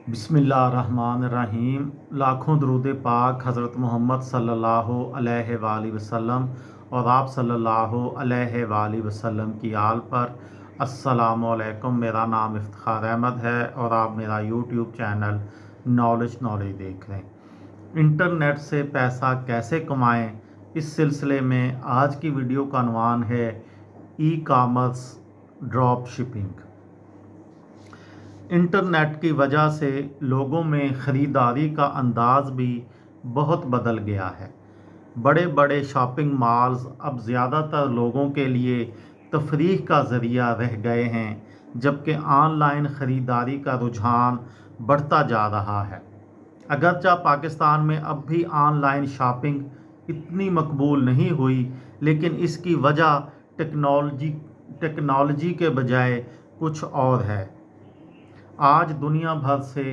बिस्मिल्लाहिर्रहमानिर्रहीम। लाखों दरूद पाक हज़रत मोहम्मद सल्लल्लाहु अलैहि वसल्लम और आप सल्लल्लाहु अलैहि वसल्लम की आल पर। अस्सलामु अलैकुम। मेरा नाम इफ्तिखार अहमद है और आप मेरा यूट्यूब चैनल नॉलेज देख रहे हैं। इंटरनेट से पैसा कैसे कमाएं, इस सिलसिले में आज की वीडियो का अनवान है e commerce drop shipping. Internet की वजह से लोगों में ख़रीदारी का अंदाज़ भी बहुत बदल गया है। बड़े बड़े शॉपिंग मॉल्स अब ज़्यादातर लोगों के लिए तफरीह का ज़रिया रह गए हैं, जबकि ऑनलाइन ख़रीदारी का रुझान बढ़ता जा रहा है। अगरचे पाकिस्तान में अब भी ऑनलाइन शॉपिंग इतनी मकबूल नहीं हुई, लेकिन इसकी वजह टेक्नोलॉजी के बजाय कुछ और है। आज दुनिया भर से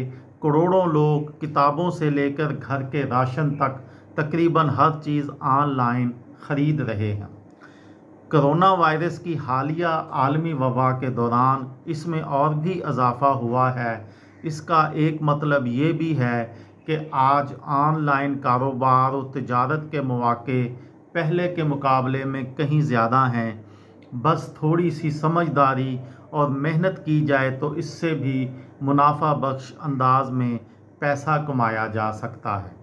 करोड़ों लोग किताबों से लेकर घर के राशन तक तकरीबन हर चीज़ ऑनलाइन ख़रीद रहे हैं। कोरोना वायरस की हालिया आलमी वबा के दौरान इसमें और भी इजाफ़ा हुआ है। इसका एक मतलब ये भी है कि आज ऑनलाइन कारोबार और तिजारत के मौके पहले के मुकाबले में कहीं ज़्यादा हैं। बस थोड़ी सी समझदारी और मेहनत की जाए तो इससे भी मुनाफा बख्श अंदाज में पैसा कमाया जा सकता है।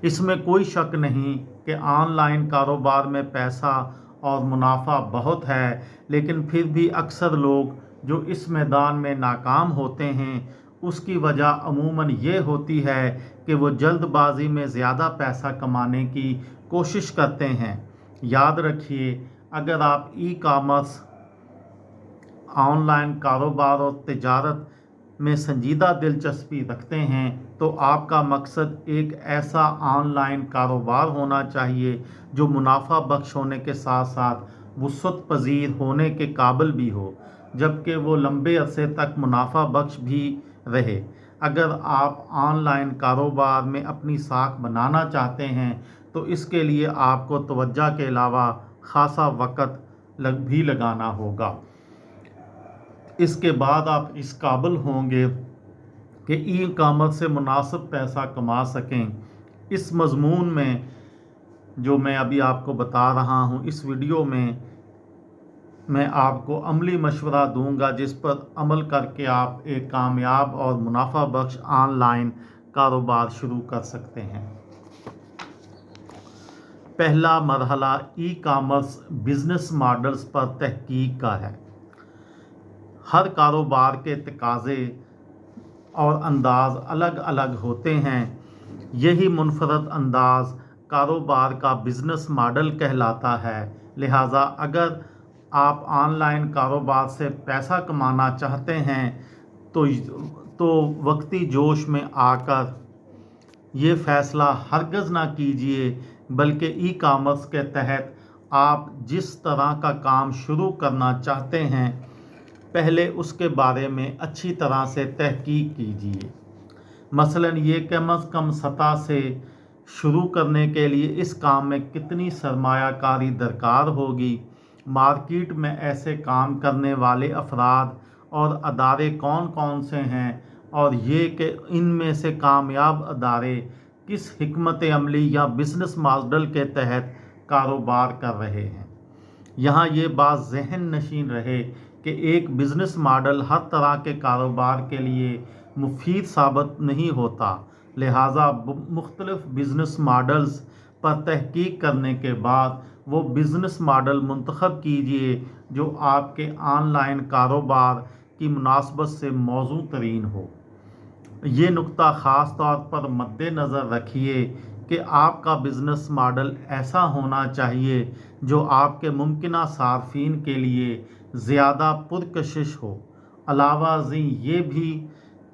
इसमें कोई शक नहीं कि ऑनलाइन कारोबार में पैसा और मुनाफा बहुत है, लेकिन फिर भी अक्सर लोग जो इस मैदान में नाकाम होते हैं उसकी वजह अमूमन ये होती है कि वो जल्दबाजी में ज़्यादा पैसा कमाने की कोशिश करते हैं। याद रखिए, अगर आप ई कॉमर्स, ऑनलाइन कारोबार और तिजारत में संजीदा दिलचस्पी रखते हैं तो आपका मकसद एक ऐसा ऑनलाइन कारोबार होना चाहिए जो मुनाफा बख्श होने के साथ साथ वुसअत पजीर होने के काबिल भी हो, जबकि वो लंबे अरसे तक मुनाफा बख्श भी रहे। अगर आप ऑनलाइन कारोबार में अपनी साख बनाना चाहते हैं तो इसके लिए आपको तवज्जो के अलावा खासा वक़्त भी लगाना होगा। इसके बाद आप इस काबिल होंगे कि ई कॉमर्स से मुनासिब पैसा कमा सकें। इस मज़मून में जो मैं अभी आपको बता रहा हूँ, इस वीडियो में मैं आपको अमली मशवरा दूंगा जिस पर अमल करके आप एक कामयाब और मुनाफा बख्श ऑनलाइन कारोबार शुरू कर सकते हैं। पहला मरहला ई कॉमर्स बिज़नेस मॉडल्स पर तहकीक का है। हर कारोबार के तकाज़े और अंदाज अलग अलग होते हैं। यही मुनफरद अंदाज कारोबार का बिज़नेस मॉडल कहलाता है। लिहाजा अगर आप ऑनलाइन कारोबार से पैसा कमाना चाहते हैं तो वक्ती जोश में आकर ये फ़ैसला हरगज़ ना कीजिए, बल्कि ई कॉमर्स के तहत आप जिस तरह का काम शुरू करना चाहते हैं पहले उसके बारे में अच्छी तरह से तहकीक कीजिए। मसलन ये कम अज़ कम सतह से शुरू करने के लिए इस काम में कितनी सरमायाकारी दरकार होगी, मार्केट में ऐसे काम करने वाले अफराद और अदारे कौन कौन से हैं, और ये कि इनमें से कामयाब अदारे किस हिकमत अमली या बिज़नेस मॉडल के तहत कारोबार कर रहे हैं। यहाँ ये बात ज़हन नशीन रहे कि एक बिज़नेस मॉडल हर तरह के कारोबार के लिए मुफीद साबित नहीं होता। लिहाजा मुख्तलिफ बिज़नेस मॉडल्स पर तहकीक करने के बाद वो बिज़नेस मॉडल मुंतखब कीजिए जो आपके ऑनलाइन कारोबार की मुनासबत से मौजू तरीन हो। ये नुक्ता ख़ास तौर पर मद्देनज़र रखिए कि आपका बिज़नेस मॉडल ऐसा होना चाहिए जो आपके मुमकिना सार्फिन के लिए ज़्यादा पुरकशिश हो। अलावा ज़ी ये भी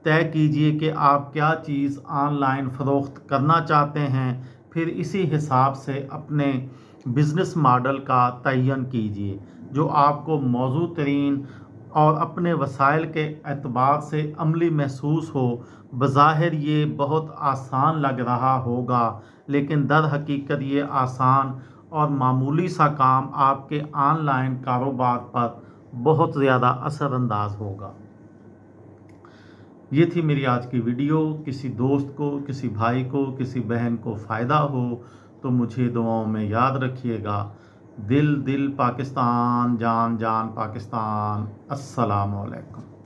तय कीजिए कि आप क्या चीज़ ऑनलाइन फ़रोख्त करना चाहते हैं, फिर इसी हिसाब से अपने बिज़नेस मॉडल का तयन कीजिए जो आपको मौजू तरीन और अपने वसाइल के एतबार से अमली महसूस हो। बज़ाहिर ये बहुत आसान लग रहा होगा, लेकिन दर हकीकत ये आसान और मामूली सा काम आपके ऑनलाइन कारोबार पर बहुत ज़्यादा असरअंदाज होगा। یہ تھی میری آج کی ویڈیو. کسی دوست کو، کسی بھائی کو، کسی بہن کو فائدہ ہو تو مجھے دعاؤں میں یاد رکھیے گا. دل دل پاکستان، جان جان پاکستان. السلام علیکم.